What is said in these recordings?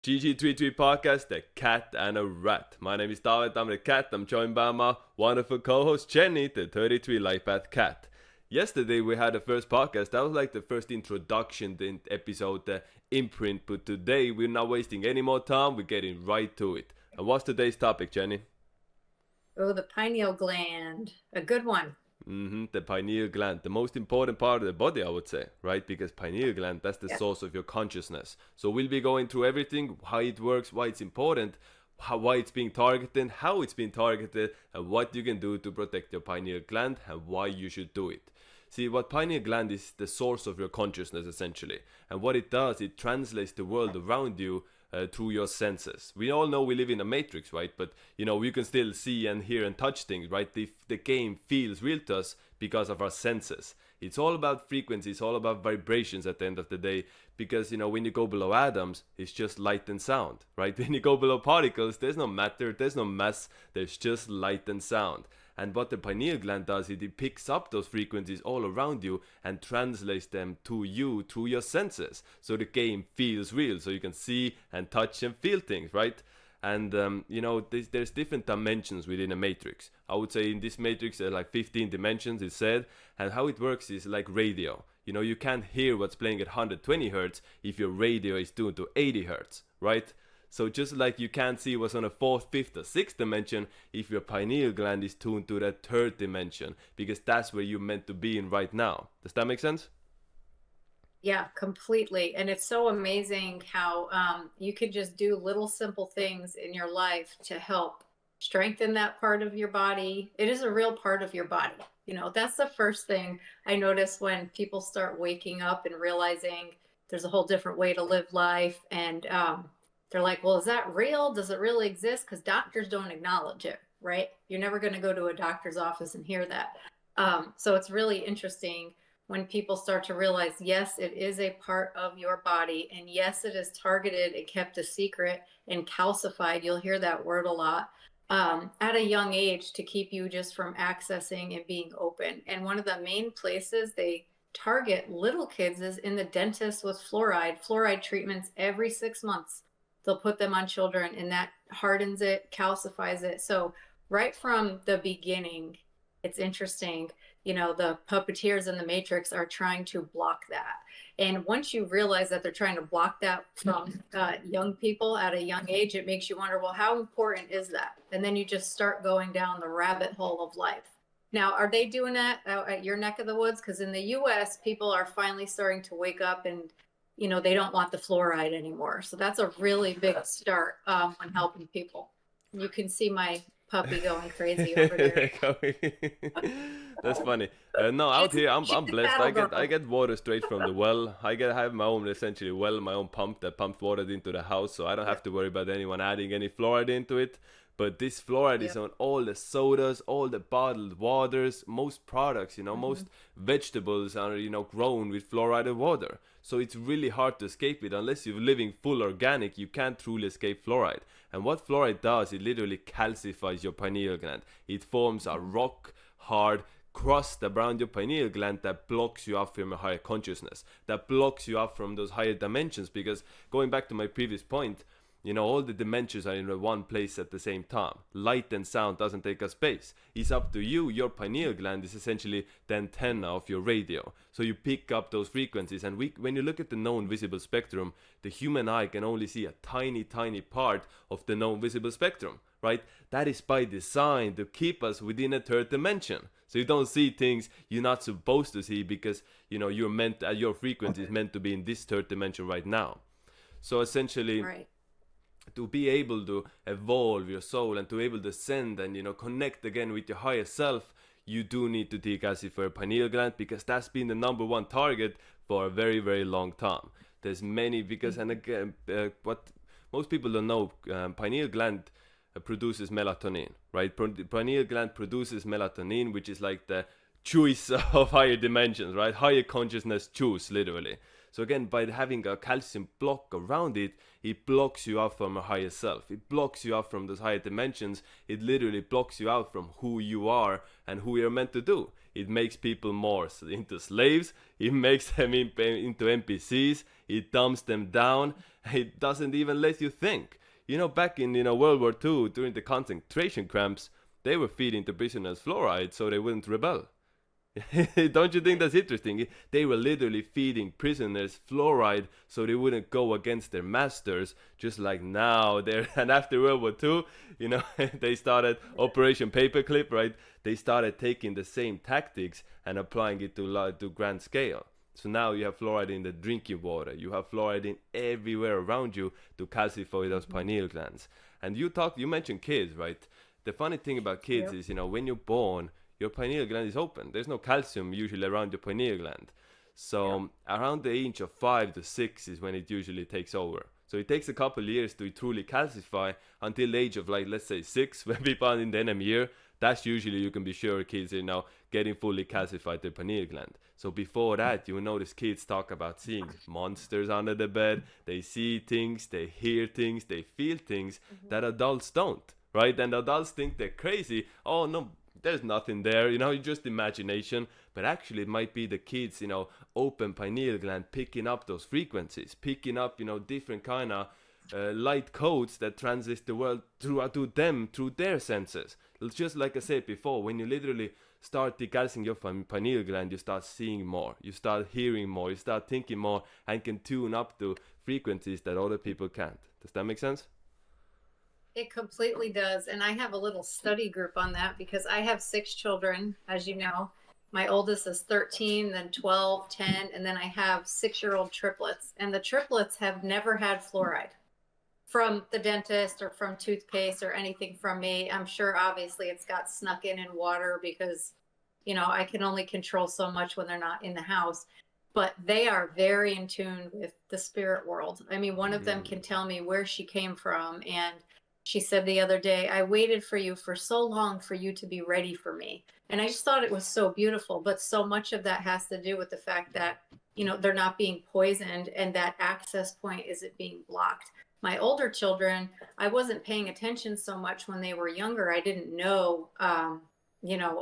GG33 podcast, a cat and a rat. My name is David, I'm the cat. I'm joined by my wonderful co-host Jenny, the 33 Life Path cat. Yesterday we had the first podcast. That was like the first introduction, the episode, the imprint. But today we're not wasting any more time. We're getting right to it. And what's today's topic, Jenny? Oh, the pineal gland. A good one. The pineal gland, the most important part of the body, I would say, right? Because pineal gland, that's the Yeah. source of your consciousness. So we'll be going through everything, how it works, why it's important, why it's being targeted, how it's being targeted, and what you can do to protect your pineal gland and why you should do it. See, what pineal gland is the source of your consciousness, essentially. And what it does, it translates the world around you through your senses. We all know we live in a matrix, right? But we can still see and hear and touch things, right? The game feels real to us because of our senses. It's all about frequency, it's all about vibrations at the end of the day. Because when you go below atoms, it's just light and sound, right? When you go below particles, there's no matter, there's no mass, there's just light and sound. And what the pineal gland does is it picks up those frequencies all around you and translates them to you through your senses. So the game feels real. So you can see and touch and feel things, right? And there's different dimensions within a matrix. I would say in this matrix there are like 15 dimensions, it's said. And how it works is like radio. You can't hear what's playing at 120 hertz if your radio is tuned to 80 hertz, right? So just like you can't see what's on a fourth, fifth, or sixth dimension if your pineal gland is tuned to that third dimension, because that's where you're meant to be in right now. Does that make sense? Yeah, completely. And it's so amazing how you can just do little simple things in your life to help strengthen that part of your body. It is a real part of your body. That's the first thing I notice when people start waking up and realizing there's a whole different way to live life. And they're like, well, is that real? Does it really exist? Because doctors don't acknowledge it, right? You're never going to go to a doctor's office and hear that. So it's really interesting when people start to realize, yes, it is a part of your body. And yes, it is targeted and kept a secret and calcified. You'll hear that word a lot at a young age to keep you just from accessing and being open. And one of the main places they target little kids is in the dentist with fluoride treatments every 6 months. They'll put them on children and that hardens it, calcifies it. So right from the beginning, it's interesting, the puppeteers in the matrix are trying to block that. And once you realize that they're trying to block that from young people at a young age, it makes you wonder, well, how important is that? And then you just start going down the rabbit hole of life. Now, are they doing that at your neck of the woods? Because in the US, people are finally starting to wake up and they don't want the fluoride anymore. So that's a really big start when helping people. You can see my puppy going crazy over there. That's funny. No, out here I'm blessed. I get water straight from the well. I have my own essentially well, my own pump that pumps water into the house, so I don't have to worry about anyone adding any fluoride into it. But this fluoride is on all the sodas, all the bottled waters, most products, most vegetables are, grown with fluoridated water. So it's really hard to escape it. Unless you're living full organic, you can't truly escape fluoride. And what fluoride does, it literally calcifies your pineal gland. It forms a rock hard crust around your pineal gland that blocks you up from a higher consciousness, that blocks you up from those higher dimensions. Because going back to my previous point, all the dimensions are in one place at the same time. Light and sound doesn't take up space. It's up to you. Your pineal gland is essentially the antenna of your radio. So you pick up those frequencies. And when you look at the known visible spectrum, the human eye can only see a tiny, tiny part of the known visible spectrum, right? That is by design to keep us within a third dimension. So you don't see things you're not supposed to see because, your frequency is meant to be in this third dimension right now. So essentially... Right. To be able to evolve your soul and to be able to ascend and connect again with your higher self, you do need to decalcify your pineal gland, because that's been the number one target for a very, very long time. There's many, because and again, what most people don't know, pineal gland produces melatonin, right? Pineal gland produces melatonin, which is like the juice of higher dimensions, right? Higher consciousness juice, literally. So again, by having a calcium block around it, it blocks you out from a higher self. It blocks you out from those higher dimensions. It literally blocks you out from who you are and who you're meant to do. It makes people more into slaves. It makes them into NPCs. It dumbs them down. It doesn't even let you think. Back in World War II, during the concentration camps, they were feeding the prisoners fluoride so they wouldn't rebel. Don't you think that's interesting? They were literally feeding prisoners fluoride so they wouldn't go against their masters, just like now. And after World War II, they started Operation Paperclip, right? They started taking the same tactics and applying it to grand scale. So now you have fluoride in the drinking water. You have fluoride in everywhere around you to calcify those pineal glands. And you mentioned kids, right? The funny thing about kids is, when you're born, your pineal gland is open. There's no calcium usually around your pineal gland. So around the age of 5 to 6 is when it usually takes over. So it takes a couple of years to truly calcify until the age of, like, let's say 6, when people are in the end of year. That's usually, you can be sure, kids are now getting fully calcified their pineal gland. So before that, you will notice kids talk about seeing monsters under the bed. They see things, they hear things, they feel things that adults don't, right? And adults think they're crazy. Oh, no, there's nothing there, it's just imagination. But actually, it might be the kids, open pineal gland, picking up those frequencies, picking up, different kind of light codes that transit the world through their senses. It's just like I said before, when you literally start decalcing your pineal gland, you start seeing more, you start hearing more, you start thinking more, and can tune up to frequencies that other people can't. Does that make sense? It completely does. And I have a little study group on that because I have 6 children, as you know. My oldest is 13, then 12, 10, and then I have 6-year-old triplets. And the triplets have never had fluoride from the dentist or from toothpaste or anything from me. I'm sure obviously it's got snuck in water because, I can only control so much when they're not in the house. But they are very in tune with the spirit world. I mean, one of them can tell me where she came from. And she said the other day, I waited for you for so long for you to be ready for me. And I just thought it was so beautiful. But so much of that has to do with the fact that, they're not being poisoned and that access point isn't being blocked. My older children, I wasn't paying attention so much when they were younger. I didn't know,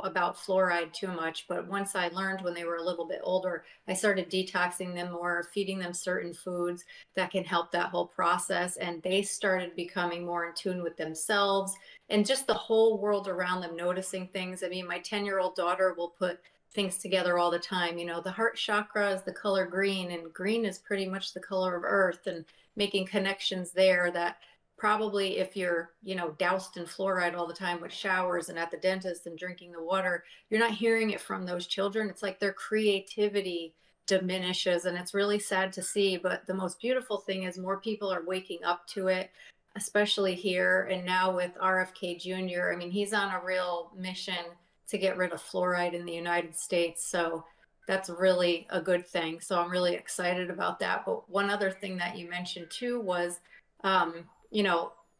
about fluoride too much. But once I learned when they were a little bit older, I started detoxing them more, feeding them certain foods that can help that whole process. And they started becoming more in tune with themselves and just the whole world around them, noticing things. I mean, my 10-year-old daughter will put things together all the time. The heart chakra is the color green, and green is pretty much the color of earth, and making connections there that probably if you're, doused in fluoride all the time with showers and at the dentist and drinking the water, you're not hearing it from those children. It's like their creativity diminishes, and it's really sad to see. But the most beautiful thing is more people are waking up to it, especially here. And now with RFK Jr., I mean, he's on a real mission to get rid of fluoride in the United States. So that's really a good thing. So I'm really excited about that. But one other thing that you mentioned too was,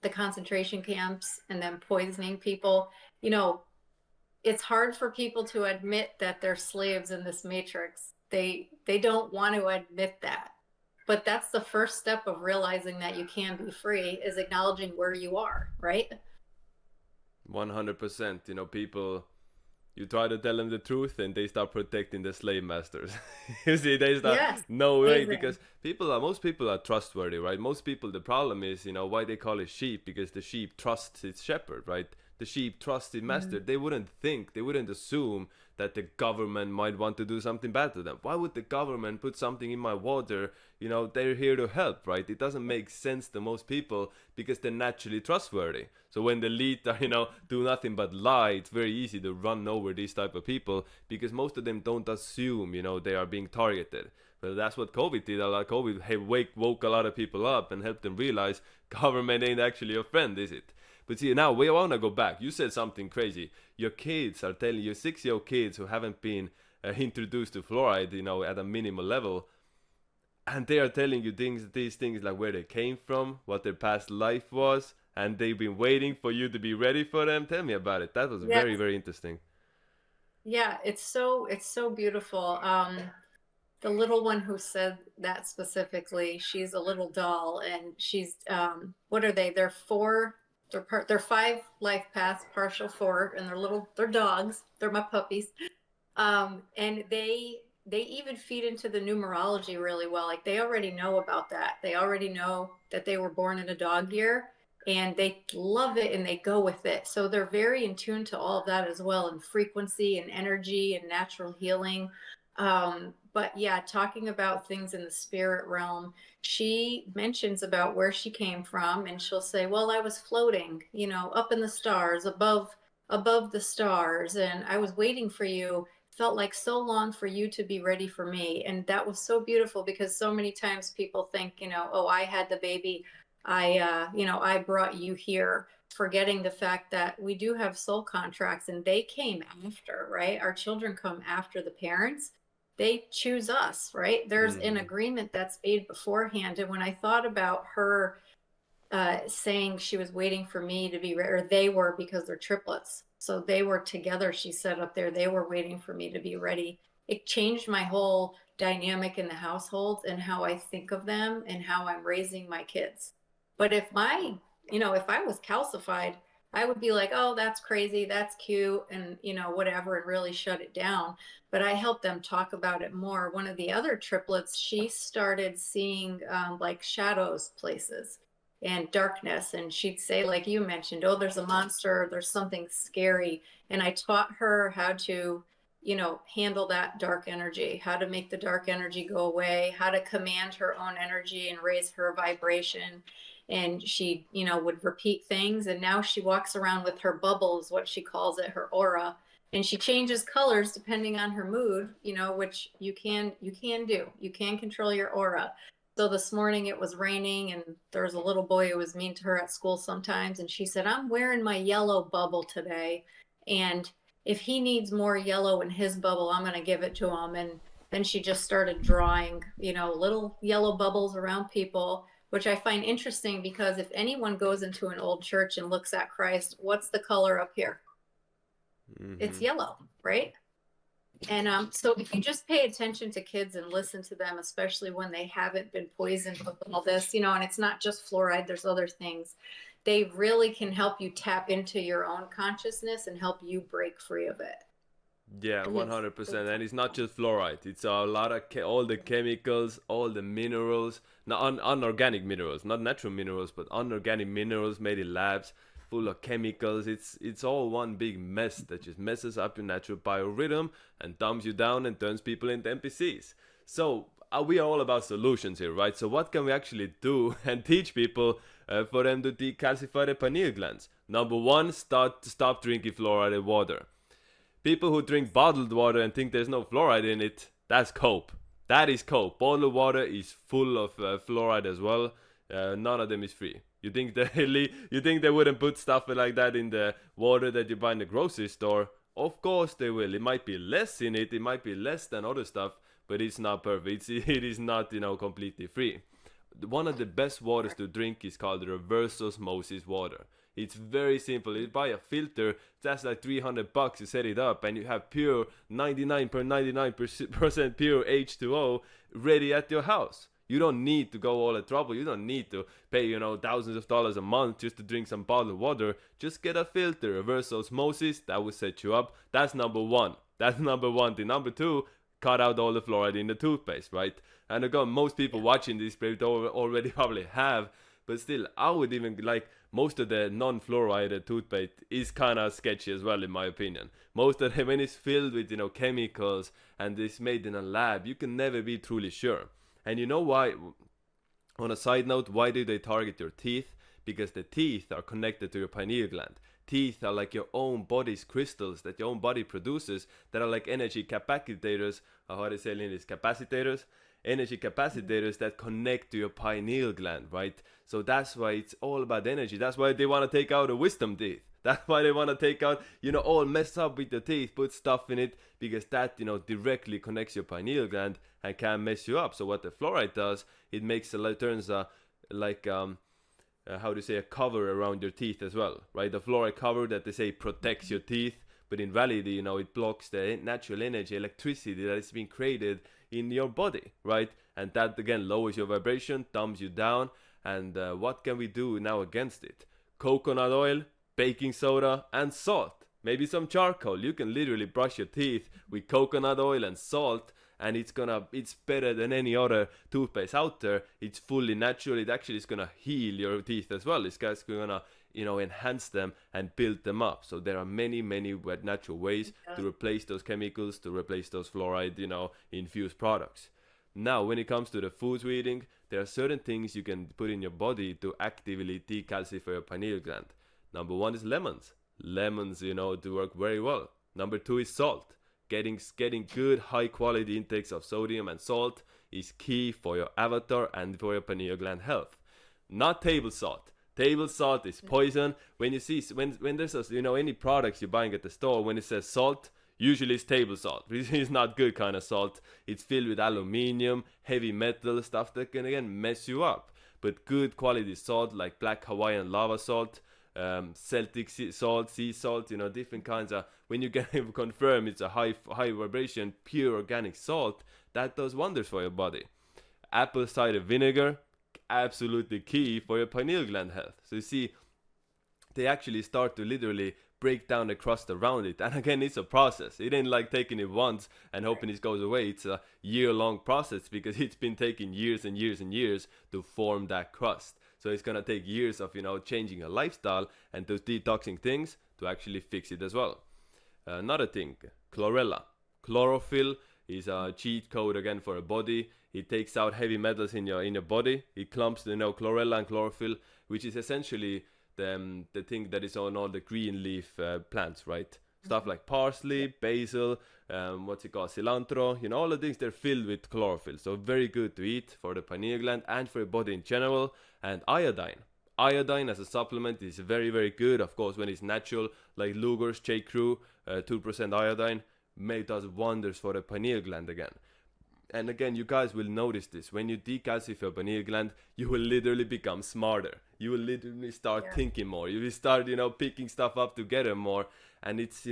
the concentration camps and then poisoning people. It's hard for people to admit that they're slaves in this matrix. They don't want to admit that. But that's the first step of realizing that you can be free, is acknowledging where you are, right? 100%. People, you try to tell them the truth and they start protecting the slave masters. You see, they start, Yes, no way, amazing. because most people are trustworthy, right? Most people, the problem is, why they call it sheep, because the sheep trusts its shepherd, right? The sheep trusts its master. They wouldn't assume that the government might want to do something bad to them. Why would the government put something in my water? They're here to help, right? It doesn't make sense to most people because they're naturally trustworthy. So when the elite are, do nothing but lie, it's very easy to run over these type of people because most of them don't assume, they are being targeted. Well, that's what COVID did. A lot of COVID woke a lot of people up and helped them realize government ain't actually your friend, is it? But see, now we want to go back. You said something crazy. Your kids are telling you, 6-year-old kids who haven't been introduced to fluoride, at a minimal level, and they are telling you these things like where they came from, what their past life was, and they've been waiting for you to be ready for them. Tell me about it. That was very, Yes. very interesting. Yeah, it's so beautiful. The little one who said that specifically, she's a little doll, and she's what are they? They're 5 life paths, partial 4, and they're dogs. They're my puppies. And they even feed into the numerology really well. Like they already know about that. They already know that they were born in a dog year and they love it and they go with it. So they're very in tune to all of that as well, and frequency and energy and natural healing. But yeah, talking about things in the spirit realm, she mentions about where she came from, and she'll say, well, I was floating, you know, up in the stars, above the stars, and I was waiting for you. Felt like so long for you to be ready for me. And that was so beautiful, because so many times people think, you know, oh, I had the baby, you know, I brought you here, forgetting the fact that we do have soul contracts and they came after, right? Our children come after the parents. They choose us, right? There's an Hmm. agreement that's made beforehand. And when I thought about her saying she was waiting for me to be ready, or they were, because they're triplets. So they were together, she said up there, they were waiting for me to be ready. It changed my whole dynamic in the household and how I think of them and how I'm raising my kids. But if my, you know, if I was calcified, I would be like, oh, that's crazy, that's cute, and, you know, whatever, and really shut it down. But I helped them talk about it more. One of the other triplets, she started seeing like shadows places and darkness, and she'd say, like you mentioned, oh, there's a monster, there's something scary. And I taught her how to, you know, handle that dark energy, how to make the dark energy go away, how to command her own energy and raise her vibration. And she, you know, would repeat things, and now she walks around with her bubbles, what she calls it, her aura, and she changes colors depending on her mood, you know, which you can do, you can control your aura. So this morning it was raining, and there was a little boy who was mean to her at school sometimes. And she said, I'm wearing my yellow bubble today. And if he needs more yellow in his bubble, I'm going to give it to him. And then she just started drawing, you know, little yellow bubbles around people, which I find interesting, because if anyone goes into an old church and looks at Christ, what's the color up here? It's Hmm. yellow, right? And so if you just pay attention to kids and listen to them, especially when they haven't been poisoned with all this, you know, and it's not just fluoride, there's other things, they really can help you tap into your own consciousness and help you break free of it. Yeah, And $100%. And it's not just fluoride. It's a lot of all the chemicals, all the minerals, not unorganic minerals, not natural minerals, but unorganic minerals made in labs, full of chemicals. It's all one big mess that just messes up your natural biorhythm and dumbs you down and turns people into NPCs. So we are all about solutions here, right? So what can we actually do and teach people for them to decalcify their pineal glands? Number one, stop drinking fluoridated water. People who drink bottled water and think there's no fluoride in it, that's cope. That is cope. Bottled water is full of fluoride as well. None of them is free. You think they wouldn't put stuff like that in the water that you buy in the grocery store? Of course they will. It might be less in it. It might be less than other stuff, but it's not perfect. It is not, completely free. One of the best waters to drink is called reverse osmosis water. It's very simple. You buy a filter, that's like $300. You set it up, and you have pure 99.99% pure H2O ready at your house. You don't need to go all the trouble. You don't need to pay, thousands of dollars a month just to drink some bottled water. Just get a filter, reverse osmosis. That will set you up. That's number one. That's number one thing. Number two, cut out all the fluoride in the toothpaste, right? And again, most people yeah, watching this already probably have, but still, I would even like most of the non-fluoridated toothpaste is kind of sketchy as well, in my opinion. Most of them, when it's filled with chemicals and it's made in a lab, you can never be truly sure. And you know why? On a side note, why do they target your teeth? Because the teeth are connected to your pineal gland. Teeth are like your own body's crystals that your own body produces that are like energy capacitors. How do they say in English? Capacitors? Energy capacitors that connect to your pineal gland, right? So that's why it's all about energy. That's why they want to take out a wisdom teeth. That's why they want to take out, all mess up with the teeth, put stuff in it, because that, directly connects your pineal gland and can mess you up. So what the fluoride does, it makes turns like how do you say, a cover around your teeth as well, right? The fluoride cover that they say protects your teeth, but in reality, it blocks the natural energy, electricity that is being created in your body, right? And that again lowers your vibration, dumbs you down. And what can we do now against it? Coconut oil, baking soda, and salt. maybe some charcoal. You can literally brush your teeth with coconut oil and salt, and it's better than any other toothpaste out there. It's fully natural. It actually is gonna heal your teeth as well. It's just gonna, enhance them and build them up. So there are many natural ways to replace those chemicals, to replace those fluoride, infused products. Now, when it comes to the foods we're eating, there are certain things you can put in your body to actively decalcify your pineal gland. Number one is lemons. Lemons, do work very well. Number two is salt. Getting good high quality intakes of sodium and salt is key for your avatar and for your pineal gland health. Not table salt. Table salt is poison. When you see when there's any products you're buying at the store, when it says salt, usually it's table salt. It's not good kind of salt. It's filled with aluminium, heavy metal, stuff that can again mess you up. But good quality salt like black Hawaiian lava salt, Celtic salt, sea salt, different kinds of, when you can confirm it's a high vibration, pure organic salt, that does wonders for your body. Apple cider vinegar, absolutely key for your pineal gland health. So you see, they actually start to literally break down the crust around it. And again, it's a process. It ain't like taking it once and hoping it goes away. It's a year-long process because it's been taking years and years and years to form that crust. So it's gonna take years of changing a lifestyle and those detoxing things to actually fix it as well. Another thing, chlorella. Chlorophyll is a cheat code again for a body. It takes out heavy metals in your body. It clumps chlorella and chlorophyll, which is essentially the thing that is on all the green leaf plants, right? Stuff like parsley, basil, cilantro, all the things, they're filled with chlorophyll. So very good to eat for the pineal gland and for your body in general. And iodine. Iodine as a supplement is very, very good, of course, when it's natural, like Luger's J. Crew, 2% iodine, does wonders for the pineal gland again. And again, you guys will notice this. When you decalcify your pineal gland, you will literally become smarter. You will literally start thinking more. You will start, picking stuff up together more. And it's,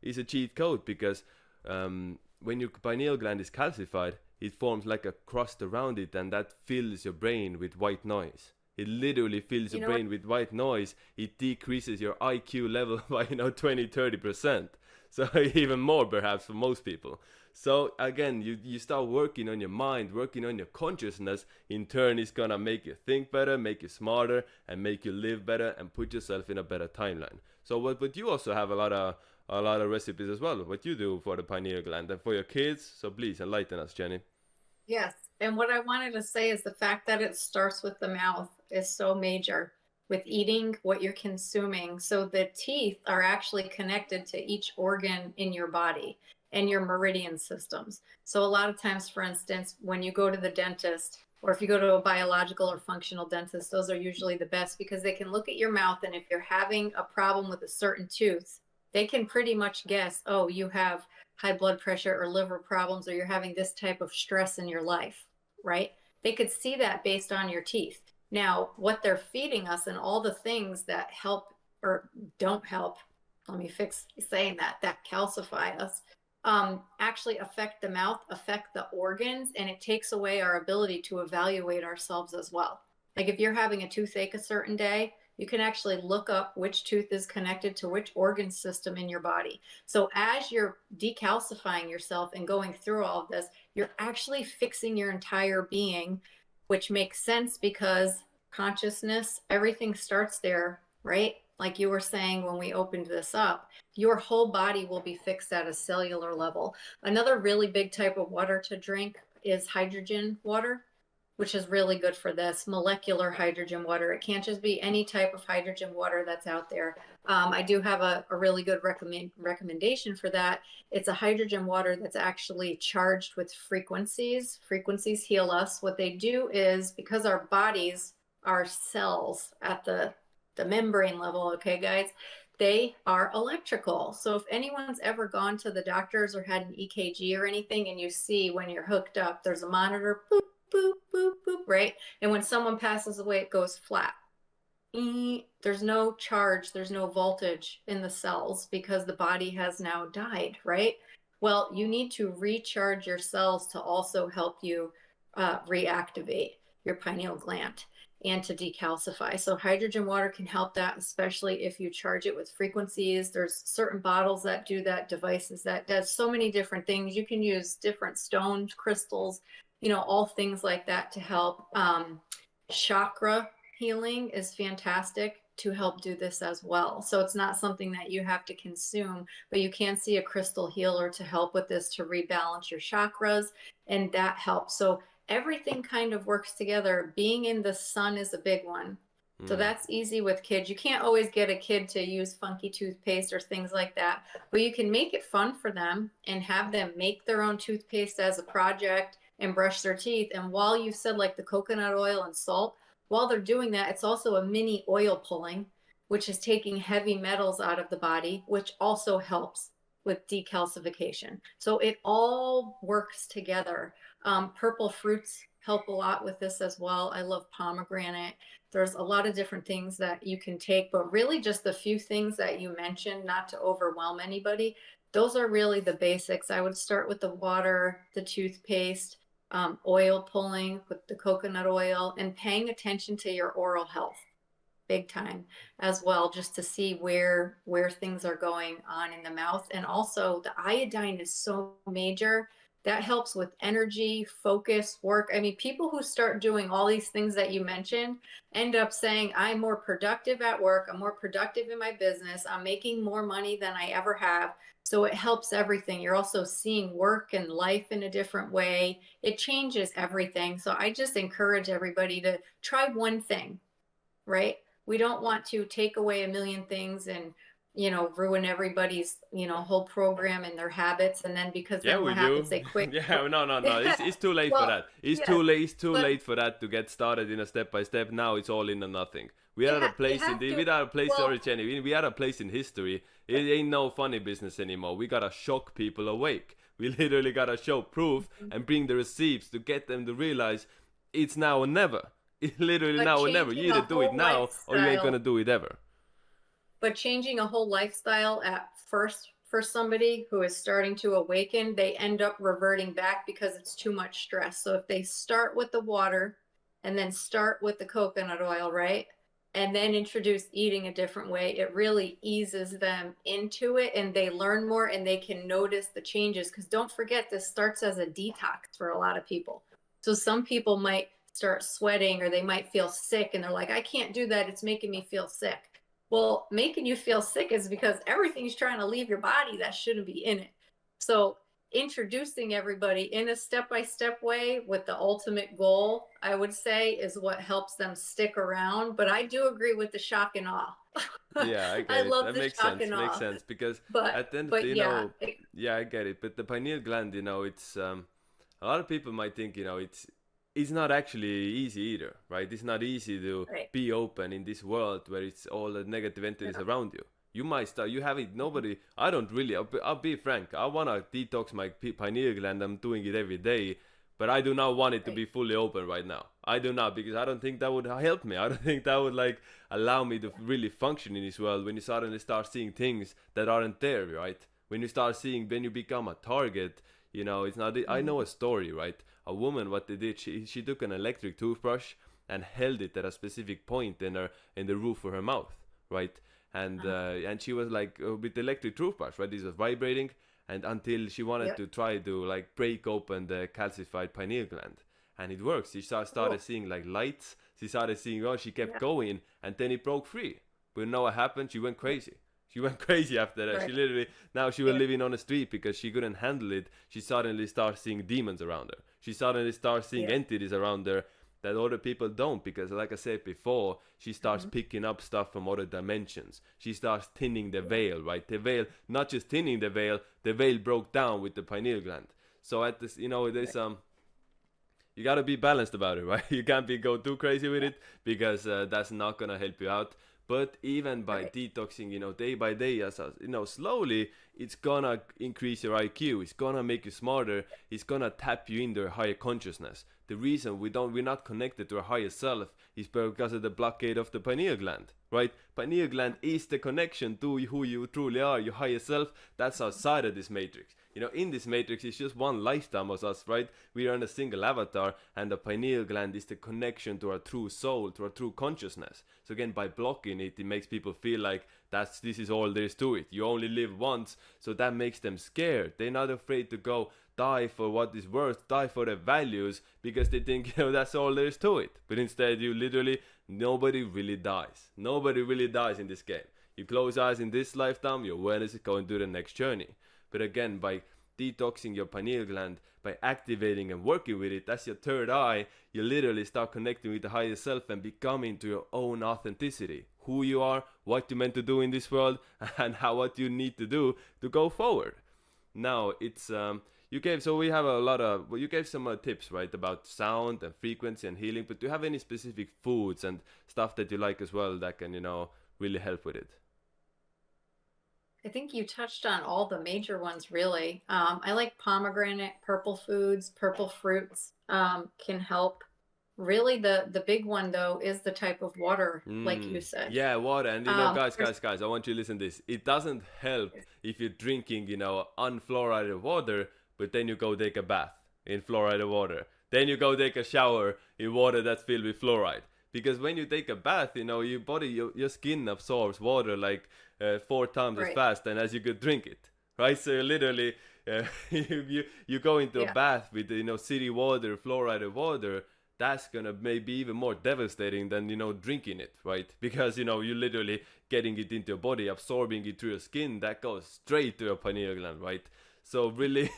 it's a cheat code because when your pineal gland is calcified, it forms like a crust around it, and that fills your brain with white noise. It literally fills your brain with white noise. It decreases your IQ level by 20-30%. So even more perhaps for most people. So again, you start working on your mind, working on your consciousness. In turn, it's gonna make you think better, make you smarter, and make you live better and put yourself in a better timeline. So but you also have a lot of recipes as well. What you do for the pineal gland and for your kids. So please enlighten us, Jenny. Yes. And what I wanted to say is the fact that it starts with the mouth is so major with eating what you're consuming. So the teeth are actually connected to each organ in your body and your meridian systems. So a lot of times, for instance, when you go to the dentist, or if you go to a biological or functional dentist, those are usually the best because they can look at your mouth, and if you're having a problem with a certain tooth, they can pretty much guess, oh, you have high blood pressure or liver problems, or you're having this type of stress in your life, right? They could see that based on your teeth. Now, what they're feeding us and all the things that help or don't help, let me fix saying that calcify us, actually affect the mouth, affect the organs, and it takes away our ability to evaluate ourselves as well. Like if you're having a toothache a certain day, you can actually look up which tooth is connected to which organ system in your body. So as you're decalcifying yourself and going through all of this, you're actually fixing your entire being, which makes sense because consciousness, everything starts there, right? Like you were saying when we opened this up, your whole body will be fixed at a cellular level. Another really big type of water to drink is hydrogen water, which is really good for this, molecular hydrogen water. It can't just be any type of hydrogen water that's out there. I do have a really good recommendation for that. It's a hydrogen water that's actually charged with frequencies. Frequencies heal us. What they do is, because our bodies are cells at the membrane level, okay, guys, they are electrical. So if anyone's ever gone to the doctors or had an EKG or anything, and you see when you're hooked up, there's a monitor, boop, boop, boop, boop, right? And when someone passes away, it goes flat. There's no charge, there's no voltage in the cells because the body has now died, right? Well, you need to recharge your cells to also help you reactivate your pineal gland. and to decalcify. So hydrogen water can help that, especially if you charge it with frequencies. There's certain bottles that do that, devices that does so many different things. You can use different stone crystals, you know, all things like that to help. Chakra healing is fantastic to help do this as well. So it's not something that you have to consume, but you can see a crystal healer to help with this, to rebalance your chakras, and that helps. So everything kind of works together. Being in the sun is a big one. So that's easy with kids. You can't always get a kid to use funky toothpaste or things like that, but you can make it fun for them and have them make their own toothpaste as a project and brush their teeth. And while you said like the coconut oil and salt, while they're doing that, it's also a mini oil pulling, which is taking heavy metals out of the body, which also helps with decalcification. So it all works together. Purple fruits help a lot with this as well. I love pomegranate. There's a lot of different things that you can take, but really just the few things that you mentioned, not to overwhelm anybody, those are really the basics. I would start with the water, the toothpaste, oil pulling with the coconut oil, and paying attention to your oral health big time as well, just to see where things are going on in the mouth. And also the iodine is so major. That helps with energy, focus, work. I mean, people who start doing all these things that you mentioned end up saying, I'm more productive at work, I'm more productive in my business, I'm making more money than I ever have. So it helps everything. You're also seeing work and life in a different way. It changes everything. So I just encourage everybody to try one thing, right? We don't want to take away a million things and, you know, ruin everybody's, you know, whole program and their habits. And then because Yeah, then we what do. happens, they quit. Yeah, no. It's too late for Well, that. It's yeah, too late. It's too but late for that to get started in a step by step. Now it's all in or nothing. We are at a you place in have the. to, We are at a place, well, sorry, Jenny. We are at a place in history. It ain't no funny business anymore. We gotta shock people awake. We literally gotta show proof and bring the receipts to get them to realize it's now or never. It's literally but now or never. changing You a either do it whole now or you ain't lifestyle gonna do it ever. But changing a whole lifestyle at first for somebody who is starting to awaken, they end up reverting back because it's too much stress. So if they start with the water and then start with the coconut oil, right? And then introduce eating a different way, it really eases them into it and they learn more and they can notice the changes. Because don't forget, this starts as a detox for a lot of people. So some people might start sweating or they might feel sick and they're like, I can't do that. It's making me feel sick. Well, making you feel sick is because everything's trying to leave your body that shouldn't be in it. So introducing everybody in a step-by-step way with the ultimate goal, I would say, is what helps them stick around. But I do agree with the shock and awe. Yeah, I I get it. love That the makes shock sense. and Makes awe. sense because But at the end of the, but yeah, yeah, I get it. But the pineal gland, it's a lot of people might think, it's not actually easy either, right? It's not easy to right. be open in this world where it's all the negative entities Yeah. around you. You might start, you have it, nobody, I don't really, I'll be frank, I want to detox my pineal gland, I'm doing it every day, but I do not want it to Right. be fully open right now. I do not, because I don't think that would help me. I don't think that would like allow me to really function in this world when you suddenly start seeing things that aren't there, right? When you start seeing, when you become a target, it's not, I know a story, right? A woman, what they did, she took an electric toothbrush and held it at a specific point in the roof of her mouth, right? And she was like with the electric toothbrush, right? This was vibrating, and until she wanted Yep. to try to like break open the calcified pineal gland, and it works. She started Cool. seeing like lights. She started seeing, she kept Yeah. going, and then it broke free. But you know what happened? She went crazy. She went crazy after that. Right. She literally, now she was Yeah. living on the street because she couldn't handle it. She suddenly starts seeing demons around her. She suddenly starts seeing Yeah. entities around her that other people don't, because like I said before, she starts picking up stuff from other dimensions. She starts thinning the veil, right? The veil, not just thinning the veil broke down with the pineal gland. So at this, there's you gotta be balanced about it, right? You can't go too crazy with it, because that's not gonna help you out. But even by Right. detoxing, day by day, slowly, it's gonna increase your IQ. It's gonna make you smarter. It's gonna tap you into a higher consciousness. The reason we're not connected to our higher self is because of the blockade of the pineal gland, right? Pineal gland is the connection to who you truly are, your higher self. That's outside of this matrix. in this matrix, it's just one lifetime of us, right? We are in a single avatar, and the pineal gland is the connection to our true soul, to our true consciousness. So again, by blocking it, it makes people feel like this is all there is to it. You only live once, so that makes them scared. They're not afraid to go die for what is worth, die for their values, because they think, that's all there is to it. But instead, nobody really dies. Nobody really dies in this game. You close eyes in this lifetime, your awareness is going to the next journey. But again, by detoxing your pineal gland, by activating and working with it, that's your third eye, you literally start connecting with the higher self and becoming to your own authenticity. Who you are, what you're meant to do in this world, and what you need to do to go forward. Now, it's you gave some tips, right, about sound and frequency and healing, but do you have any specific foods and stuff that you like as well that can, really help with it? I think you touched on all the major ones, really. I like pomegranate, purple foods, purple fruits can help. Really, the big one, though, is the type of water, like you said. Yeah, water. And, guys, I want you to listen to this. It doesn't help if you're drinking, unfluoridated water, but then you go take a bath in fluoridated water. Then you go take a shower in water that's filled with fluoride. Because when you take a bath, your body, your skin absorbs water like 4 times as fast than as you could drink it, right? So literally, you go into a bath with city water, fluoridated water. That's gonna maybe even more devastating than drinking it, right? Because you're literally getting it into your body, absorbing it through your skin. That goes straight to your pineal gland, right? So really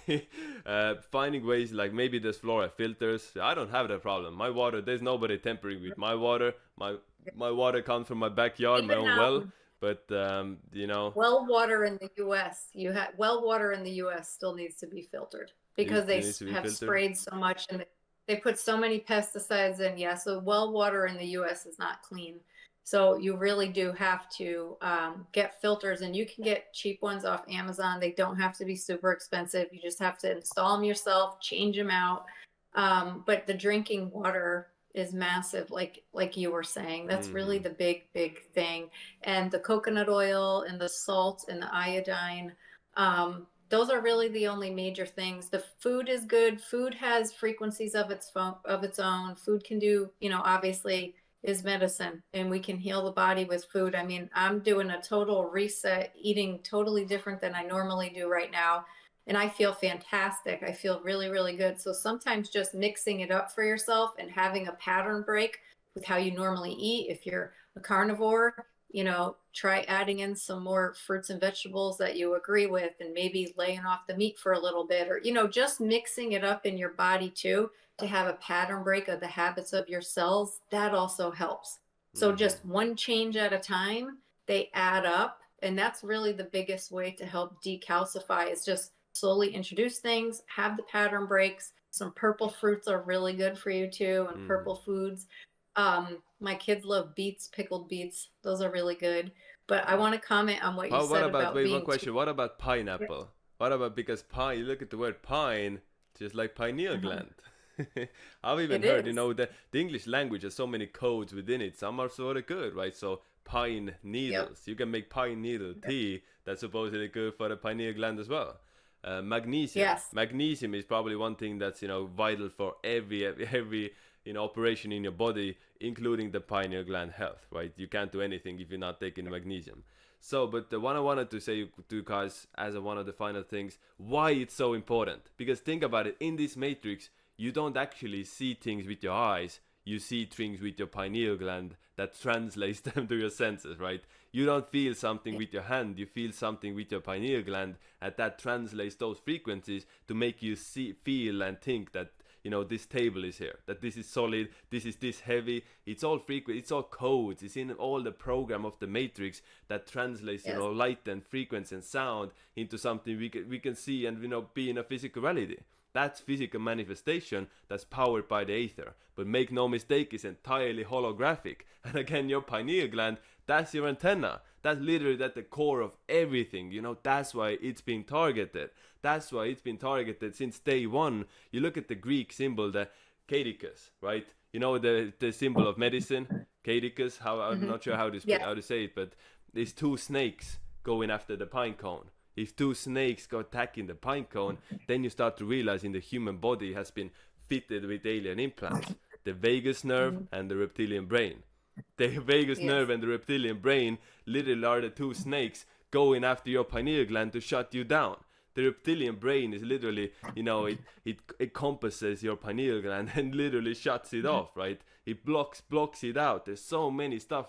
finding ways, like maybe there's fluoride filters. I don't have that problem. My water, there's nobody tampering with my water. My water comes from my backyard, my own well. But well water in the U.S. Well water in the U.S. still needs to be filtered because they have sprayed so much and they put so many pesticides in. Yeah, so well water in the U.S. is not clean. So you really do have to get filters, and you can get cheap ones off Amazon. They don't have to be super expensive. You just have to install them yourself, change them out. But the drinking water is massive, like you were saying. That's really the big thing. And the coconut oil and the salt and the iodine, those are really the only major things. The food is good. Food has frequencies of its own. Food can do, obviously, is medicine, and we can heal the body with food. I mean, I'm doing a total reset, eating totally different than I normally do right now, and I feel fantastic. I feel really, really good. So sometimes just mixing it up for yourself and having a pattern break with how you normally eat. If you're a carnivore, try adding in some more fruits and vegetables that you agree with, and maybe laying off the meat for a little bit, or just mixing it up in your body too, to have a pattern break of the habits of your cells. That also helps. So just one change at a time, they add up. And that's really the biggest way to help decalcify, is just slowly introduce things, have the pattern breaks. Some purple fruits are really good for you too, and purple foods. My kids love beets, pickled beets. Those are really good. But I want to comment on what you said about wait, one question. What about pineapple? What about, because pine, you look at the word pine, just like pineal gland. I've even heard, the English language has so many codes within it. Some are sort of good, right? So pine needles. You can make pine needle tea that's supposedly good for the pineal gland as well. Magnesium. Yes. Magnesium is probably one thing that's vital for every operation in your body, including the pineal gland health, right? You can't do anything if you're not taking magnesium. So, but the one I wanted to say to you guys as one of the final things, why it's so important. Because think about it, in this matrix, you don't actually see things with your eyes. You see things with your pineal gland that translates them to your senses, right? You don't feel something with your hand, you feel something with your pineal gland, and that translates those frequencies to make you feel and think that this table is here, that this is solid, this is this heavy. It's all frequency, it's all codes, it's in all the program of the matrix that translates light and frequency and sound into something we can see and be in a physical reality. That's physical manifestation that's powered by the ether. But make no mistake, it's entirely holographic. And again, your pineal gland, that's your antenna. That's literally at the core of everything. That's why it's been targeted. That's why it's been targeted since day one. You look at the Greek symbol, the caduceus, right? The symbol of medicine, caduceus. I'm not sure how to say it, but there's 2 snakes going after the pine cone. If two snakes go attacking the pine cone, then you start to realize in the human body has been fitted with alien implants, the vagus nerve and the reptilian brain. The vagus Yes. nerve and the reptilian brain literally are the two snakes going after your pineal gland to shut you down. The reptilian brain is literally, it encompasses your pineal gland and literally shuts it off, right? It blocks it out. There's so many stuff,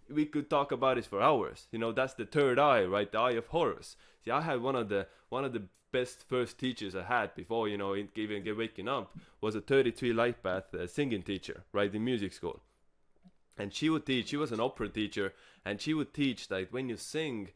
we could talk about this for hours. That's the third eye, right? The eye of Horus. See, I had one of the best first teachers I had before, even get waking up, was a 33 light path singing teacher, right, in music school. And she would teach, she was an opera teacher, and she would teach that when you sing,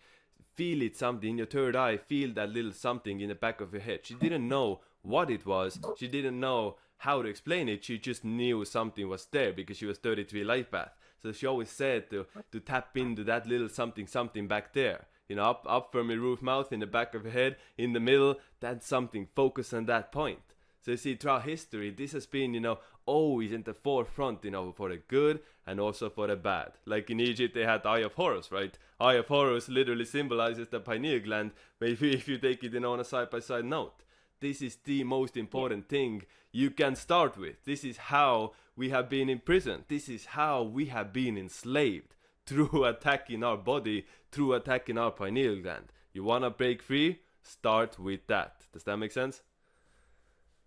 feel it something in your third eye, feel that little something in the back of your head. She didn't know what it was, she didn't know how to explain it, she just knew something was there because she was 33 light path. So she always said to tap into that little something back there. Up from your roof mouth, in the back of your head, in the middle, that's something, focus on that point. So you see, throughout history, this has been, always in the forefront, for the good and also for the bad. Like in Egypt, they had the Eye of Horus, right? Eye of Horus literally symbolizes the pineal gland, but if you take it on a side-by-side note. This is the most important thing you can start with. This is how we have been imprisoned. This is how we have been enslaved, through attacking our body, through attacking our pineal gland. You want to break free? Start with that. Does that make sense?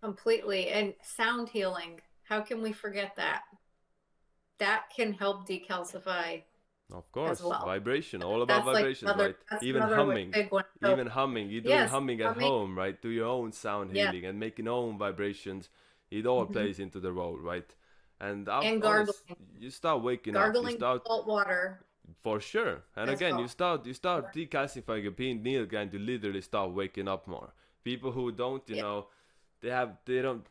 Completely. And sound healing. How can we forget that? That can help decalcify. Of course, well. vibration, all about That's vibrations, like right? Even humming, big one. So, even humming. You're doing humming at home, right? Do your own sound healing and making own vibrations. It all plays into the role, right? And gargling. You start waking gargling up. You start salt water. For sure. And again, you start decalcifying your pineal gland to literally start waking up more. People who don't, they don't.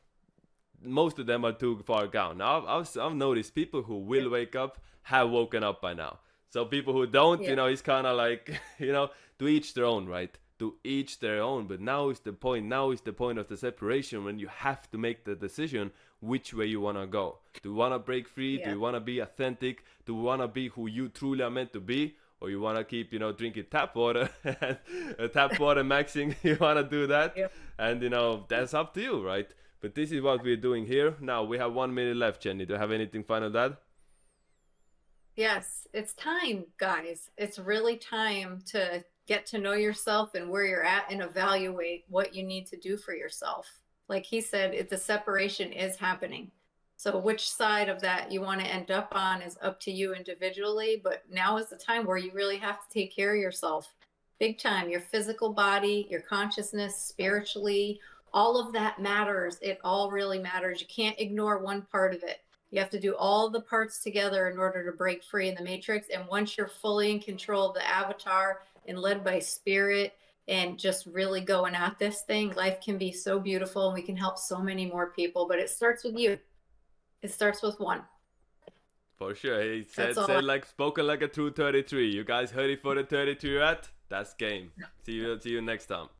Most of them are too far gone. Now I've noticed people who will wake up have woken up by now. So people who don't, it's kind of like, to each their own, right? To each their own. But now is the point. Now is the point of the separation when you have to make the decision which way you want to go. Do you want to break free? Do you want to be authentic? Do you want to be who you truly are meant to be? Or you want to keep, drinking tap water, tap water maxing? You want to do that? Yeah. And, that's up to you, right? But this is what we're doing here. Now, we have 1 minute left, Jenny. Do you have anything final to add? Yes, it's time, guys. It's really time to get to know yourself and where you're at and evaluate what you need to do for yourself. Like he said, the separation is happening. So which side of that you want to end up on is up to you individually. But now is the time where you really have to take care of yourself. Big time. Your physical body, your consciousness, spiritually, all of that matters. It all really matters. You can't ignore one part of it. You have to do all the parts together in order to break free in the matrix. And once you're fully in control of the avatar and led by spirit and just really going at this thing, life can be so beautiful and we can help so many more people. But it starts with you. It starts with one. For sure. He said spoken like a true 33. You guys ready for the 33 rat? That's game. See you next time.